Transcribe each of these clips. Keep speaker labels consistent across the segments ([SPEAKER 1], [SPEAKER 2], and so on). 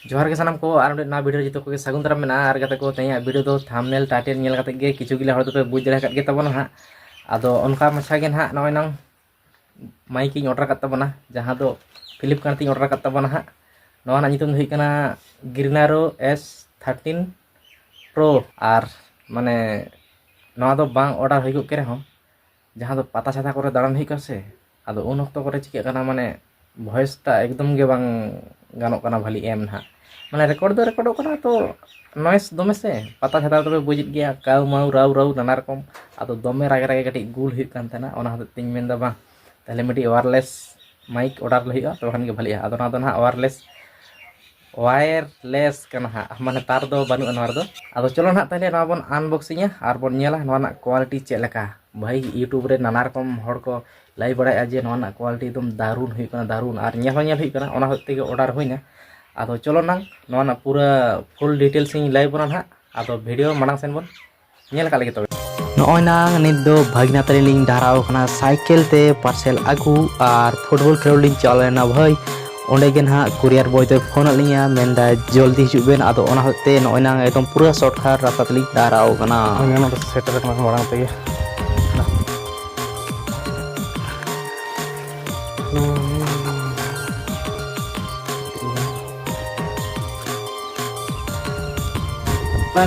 [SPEAKER 1] जोहार के सानाम को आर ना वीडियो जितो को सागुन दाराम मेना आर गाते को तेया वीडियो दो थंबनेल टाइटल नेल काते गे किछु गिला हर दो बुझ दाड़े कात गे तबना हा आदो अनका मछा गे ना नय नंग माइक इन ऑर्डर कात तबना जहां दो फ्लिपकार्ट इन ऑर्डर कात तबना हा नवा ना नितुम हुई कना गिरनारो S13 प्रो आर माने नवा दो बांग ऑर्डर हुई के रहो जहां दो पता छाता करे दाड़ान हुई से आदो उन वक्त करे चिके कना माने वॉइस टा एकदम गे बांग गानों कना भली एम ना माने रेकॉर्ड दो रेकॉर्ड कना तो नॉइस दमे से पता छाता तबे बुझित गया काउ माउ राउ राउ नाना रकम आदो दमे रागे रागे कटी गुल हुई कान तना ओना हते तिन मेन दा बा ताहले मिटी वायरलेस माइक ऑर्डर लहिगा तो खान गे भली आदो ना दो ना वायरलेस कना हा माने तार दो बानु अनवार दो आदो चलो ना ताहले ना बन अनबॉक्सिंग आर बन नेला नवा ना क्वालिटी चेक लका भाई यूट्यूब रे नाना रकम हर को लाई बड़ा जे नवा ना क्वालिटी एकदम दारुण हुई कना दारुण आर नेल हुई कना ओना होते के ऑर्डर हुईना आदो चलो ना नवा ना पूरा फुल डिटेल्स इन लाई बना ना आदो वीडियो मांग सेन बन नेल का लगे तो नय ना नित दो भागना तलिंग डाराव कना साइकिल ते पार्सल आगू आर फुटबॉल खेलोलिंग चलेना भाई ओंडे गे ना कुरियर बॉय तो फोन लिया मेनदा जल्दी हिजुबेन आदो ओना होते नय ना एकदम पूरा शॉर्टकट रास्ता तलिंग डाराव कना ना सेटर कना मांग ते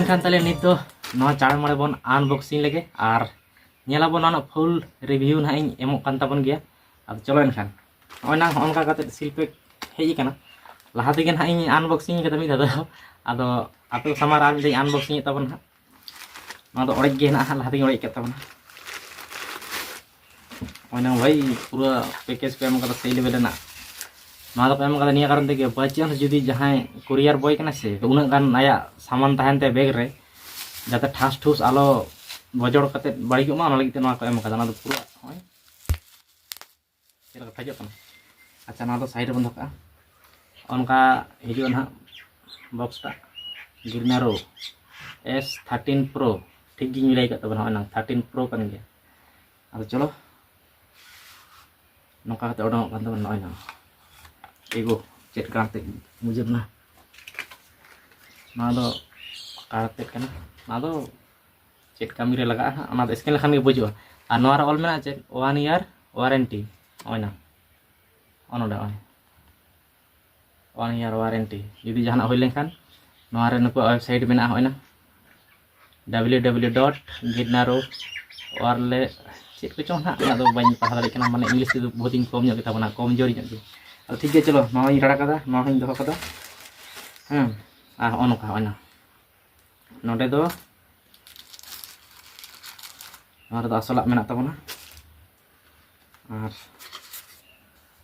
[SPEAKER 1] खान ताले नित दो नवा चाड़ मारे बन अनबॉक्सिंग लगे और नेला बन ना फुल रिव्यू ना इन एमो कान ताबन गया अब चलो एनखान नय ना होनका काते सिल्पे हेई काना लहा तेगे ना इन अनबॉक्सिंग कते मिदा दो आदो आपे समार आन दे अनबॉक्सिंग ताबन हा ना दो ओड़े गे ना लहा तेगे ओड़े के ताबन नय ना भाई पूरा पैकेज पे एम कदा सही लेवल ना ना दो एम कदा निया कारण तेगे बाइचांस जुदी जहां कुरियर बॉय कना से उना गान आया सामान तहन ते बैग रे जाते ठास ठूस आलो बजड़ कते बाड़ी को मा ना लगिते ना को एम कदा ना दो पूरा होय चेला खजो कना अच्छा ना दो साइड बंद का उनका हिजो ना बॉक्स टा गिरनारो S13 प्रो ठीक गी मिलाई का तब ना 13 प्रो कन गया अब चलो नोका कते ओडो kan तब नय ना एगो चेक करते मुझे ना दो कारते कना ना दो चेक कमी रे लगा ना दो स्कैन लखान के बुझो और नोरा ऑल मेना चेक 1 ईयर वारंटी ओना ओनोडा 1 ईयर वारंटी यदि जहां होय लेखान नोरा नको वेबसाइट मेना होयना www.ginaro चेक को ना ना दो बाइन पढ़ा दाड़ी कना माने इंग्लिश दो बहुत इन कम जगे ताबना कम जोरी जगे अब ठीक है चलो नवा रड़ा कदा नवा हई दोहो कदा आ ओनका ओना नोडे दो नोरा दो असला मेना ताबना आर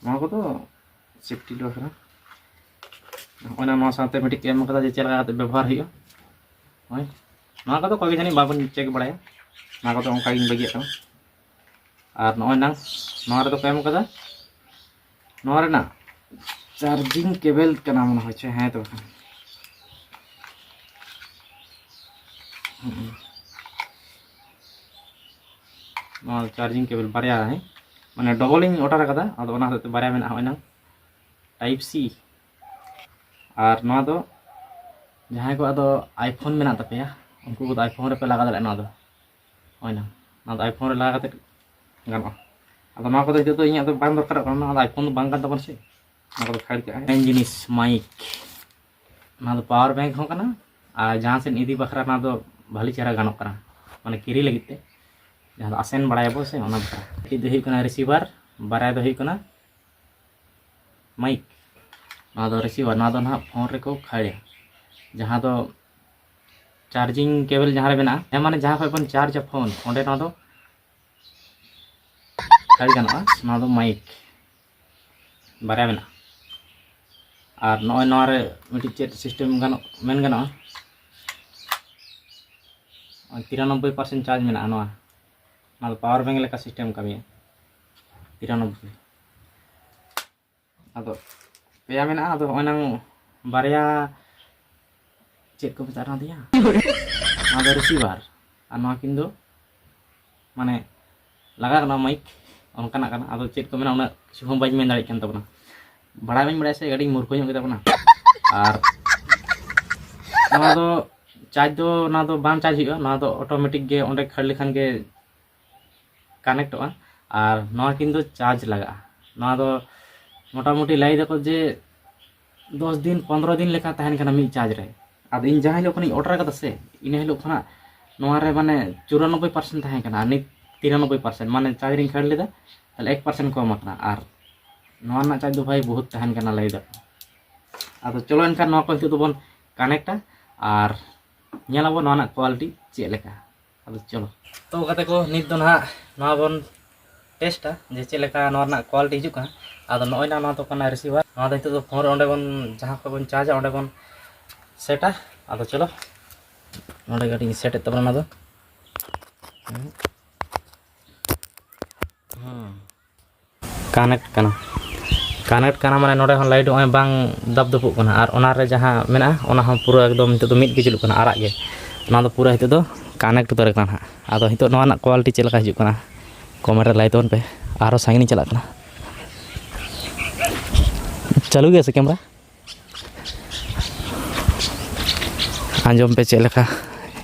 [SPEAKER 1] नवा को तो सेफ्टी लो करा ओना नवा साथे मिटिक एम कदा जे चला काते व्यवहार होय होय नवा को तो कोई जानी बाबन चेक बड़ाया ना को तो ओंका इन बगिया ता और नय ना नवा रे तो एम कदा नवा रे ना चार्जिंग केबल कना मन होचे है तो चार्जिंग केबल बारया है माने डबल इन ऑर्डर कदा आदो ओना होते बारया मेना होना टाइप सी और नवा दो जहां को आदो आईफोन मेना तपेया उनको को आईफोन रे पे लगा दले ना दो होना ना दो आईफोन रे लगा कते गानो आदो ना को तो इया तो बांग दरकार ना आईफोन बांग का तबन से ना को फाइल के एन जिनिस माइक ना दो पावर बैंक हो कना आ जहां से इदी बखरा ना दो भली चेहरा गानो करा माने किरी लगिते जहां आसेन बड़ाय बो से ओना बखरा इदी हुई कना रिसीवर बाराय दो हुई कना माइक ना दो रिसीवर ना दो ना फोन रे को खाड़े जहां दो चार्जिंग केबल जहां रे बेना ए माने जहां कोई बन चार्ज फोन ओंडे ना दो खाड़ी गाना ना दो माइक बारया मेना और नय नवा रे मिटी चेट सिस्टम गानो मेन गानो 93% चार्ज मेना नवा ना दो पावर बैंक लेका सिस्टम कमी 93 आदो पेया मेना आदो ओना बारया चेक को बता दिया ना दो रिसीवर और नवा किन दो माने लगा ना माइक उनका ना आदो चेक को मेना उना किछु हम बाइन मेन दाड़ी कन तबना बड़ा बाइन बड़ा से गाड़ी मूर्ख हो गए तबना और नवा दो चार्ज दो ना दो बांग चार्ज हुआ ना दो ऑटोमेटिक गे ओंडे खड़ लेखान गे कानेक्टोगा और नवा किंतु चार्ज लगा नवा दो मोटामुटी लाई देखो जे 10 दिन 15 दिन लेखा तहन कना मी चार्ज रे अब इन जहां हिलो खनी ऑर्डर कदा से इन हिलो खना नवा रे माने 94% तहन कना नि 93% माने चार्ज रिंग खड़ लेदा ताले 1% कम akna और नवा ना चार्ज दो भाई बहुत तहन कना लाई दा अब चलो इनखान नवा को हितो तो बन कानेक्टा और ñelaबो नवा ना क्वालिटी चे लेका अब चलो तो कते को नित दो ना नवा बन टेस्टा जे चे लेका नवा ना क्वालिटी हिजु का आदो नय ना तो कना रिसीवर नवा हितो तो फोन ओंडे बन जहां को बन चार्ज ओंडे बन सेटा आदो चलो ओंडे गाड़ी सेट तबना ना दो कनेक्ट करना माने नोडे हन लाइट ओय बांग दब दबुक कना और ओना रे जहां मेना ओना हन पूरा एकदम हितो तो मिट गे चलुक कना आराग गे ओना दो पूरा हितो दो कनेक्ट उतर कना हा आदो हितो नवा ना क्वालिटी चेलका हिजु कना कमेंट रे लाइट ओन पे आरो सांगिनी चला कना चालू गया से कैमरा आंजम पे चेलका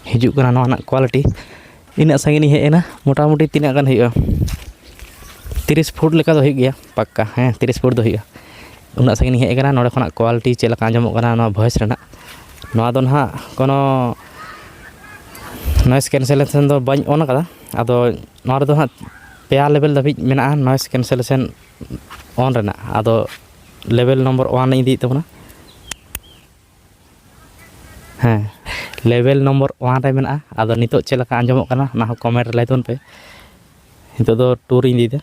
[SPEAKER 1] हिजु कना नवा ना क्वालिटी इना सांगिनी हे एना मोटामुटी तिना गान हियो 30 फुट लेका दो हो गया पक्का हाँ 30 फुट दो हो उना संगिनी हे कना नोडे खना क्वालिटी चेलका आंजमो कना ना वॉइस रेना नवा दो ना कोनो नॉइस कैंसलेशन दो बाñ ऑन कदा आदो नवा दो हा पेया लेवल दबिज मेना नॉइस कैंसलेशन ऑन रेना आदो लेवल नंबर 1 इदी तबना हाँ लेवल नंबर 1 रे मेना आदो नितो चेलका आंजमो कना ना कमेंट रे लाइतोन पे हितो दो टूर इदी दे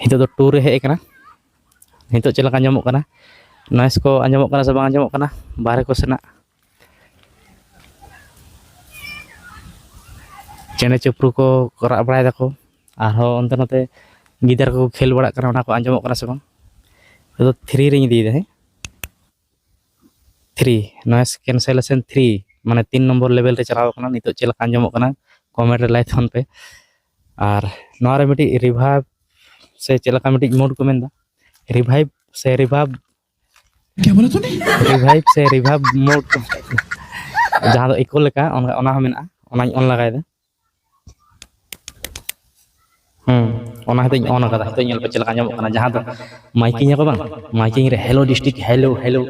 [SPEAKER 1] हितो दो टूर हे कना हितो चेलका आंजमो कना नॉइस को आंजमो कना से बांग आंजमो कना बाहर को सेना चेने चुपरू को करा बड़ाय दाको आरो अंत नते गिदर को खेल बड़ा कना ओना को आंजमो कना से बांग तो 3 रे इदी दे 3 नॉइस कैंसलेशन 3 माने 3 नंबर लेवल रे चलाव कना नितो चेलका आंजमो कना कमेंट रे लाइथन पे और नोरे मिटी रिवाइव से चेलका मिटी मोड को मेंदा रिवाइव क्या बोला तूने रिवाइव से रिवाइव मोड जहां दो इको लेका ओना मेना ओना ऑन लगाय दे ओना हितो ऑन कदा हितो ñel पे चेलका आंजमो कना जहां दो माइकिंग को बांग माइकिंग रे hello district hello hello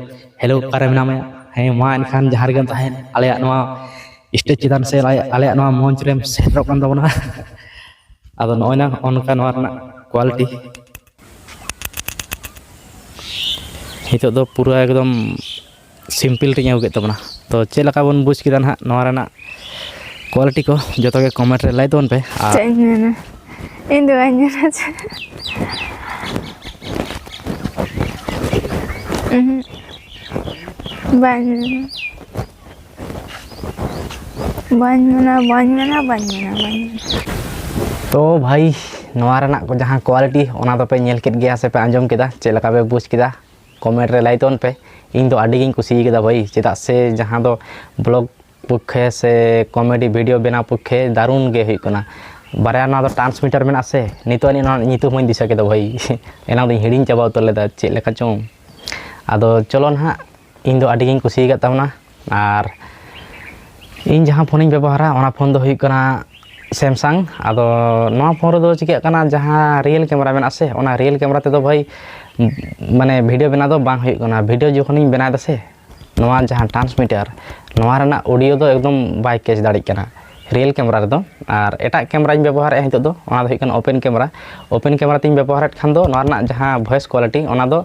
[SPEAKER 1] hello करे मेना में हे मा एनखान जहार गन ताहेन आले नवा स्टेज चितान से आले नवा मंच रे सेटरो कन दबना आदो नयना ओनका नवा रना क्वालिटी हितो दो पूरा एकदम सिंपल रे आउ के तबना तो चेलका बन बुझ किदा ना नवा रना क्वालिटी को जतो के कमेंट रे लाई दोन पे इंदो आंजना तो भाई नवा रना को जहां क्वालिटी ओना तो पे नेल केट गया से पे आंजम केदा चेलका पे बुझ केदा कमेंट रे लाइतोन पे इन तो आडी गिन कुसी केदा भाई चेदा से जहां दो ब्लॉग पक्षे से कॉमेडी वीडियो बना पक्षे दारुण गे हुई कना बारे ना तो ट्रांसमीटर में से नितो नि ना नितो मई दिशा केदा भाई एना दो हिडिंग चाबा तो लेदा चे लेका चों आदो चलो ना इन दो आडी गिन कुसी के तावना और इन जहां फोन इन व्यवहारा ओना फोन दो हुई कना सैमसंग आदो नवा फोन रे दो चिके कना जहां रियल कैमरा में से ओना रियल कैमरा ते दो भाई माने वीडियो बना दो बांग हुई कना वीडियो जखन इन बना दसे नवा जहां ट्रांसमीटर नवा रना ऑडियो दो एकदम बाय कैच दाड़ी कना रियल कैमरा रे दो और एटा कैमरा इन व्यवहार ए हितो दो ओना दो हुई कना ओपन कैमरा तीन व्यवहार खान दो नवा रना जहां वॉइस क्वालिटी ओना दो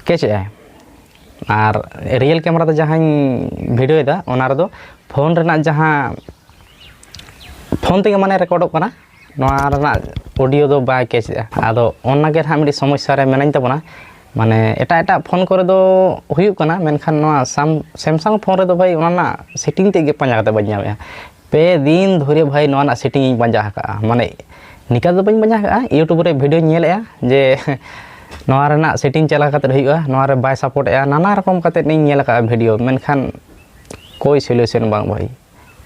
[SPEAKER 1] कैच ए और रियल कैमरा तो जहां वीडियो दा ओना रे दो फोन रना जहां फोन ते माने रिकॉर्ड कना नवा रना ऑडियो दो बाय कैच आदो ओना गे हा मिडी समस्या रे मेनाइन तबना माने एटा फोन करे दो हुयु कना मेनखान नवा सैमसंग फोन रे दो भाई ओना ना सेटिंग ते गे पंजा कते बन जावे पे दिन धरे भाई नवा ना सेटिंग इन पंजा का माने निका दो बन पंजा का यूट्यूब रे वीडियो नेलेआ जे नवा रना सेटिंग चला कते हुयु नवा रे बाय सपोर्ट ए नाना रकम कते नि नेल का वीडियो मेनखान कोई सॉल्यूशन बांग भाई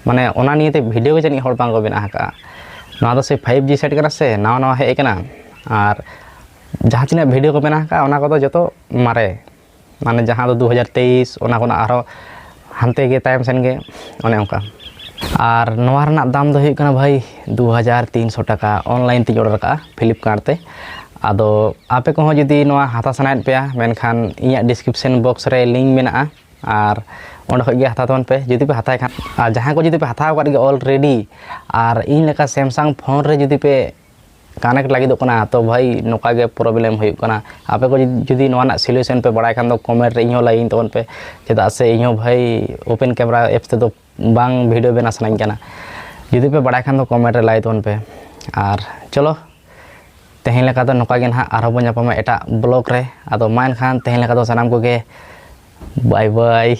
[SPEAKER 1] माने ओना नियते वीडियो के जनी हर बांग को बना का ना तो से 5G सेट करा से नवा हे कना और जहां तिना वीडियो को बना का ओना को तो जतो मारे
[SPEAKER 2] माने जहाँ दो 2023 ओना कोना आरो हानते गे तायम सेन गे ओने ओंका और नोआ रना दाम दो हुई कना भाई 2300 टाका ऑनलाइन ती ऑर्डर का फ्लिपकार्ट ते आदो आपे को जुदी नोआ हाथा सनायत पे मेनखान इया डिस्क्रिप्शन बॉक्स रे लिंक मेना और ओंड खगे हाथा तवन पे जुदी पे हाथा खान और जहाँ को जुदी पे हाथा कर ऑलरेडी और इन लेका सैमसंग फोन रे जुदी पे कनेक्ट लगी दोकना तो भाई नोका गे प्रॉब्लम हुई कना आपे को जुदी नोना सॉल्यूशन पे बड़ाय खान दो कमेंट रे इहो लाइन तवन पे चेदा से इहो भाई ओपन कैमरा एप्स ते दो बांग वीडियो बना सनाई कना जुदी पे बड़ाय खान दो कमेंट रे लाई तवन पे और चलो तेहें लेका दो नोका गे ना आरो बन जापामा एटा ब्लॉग रे आदो मान खान तेहें लेका दो सनाम को गे बाय बाय।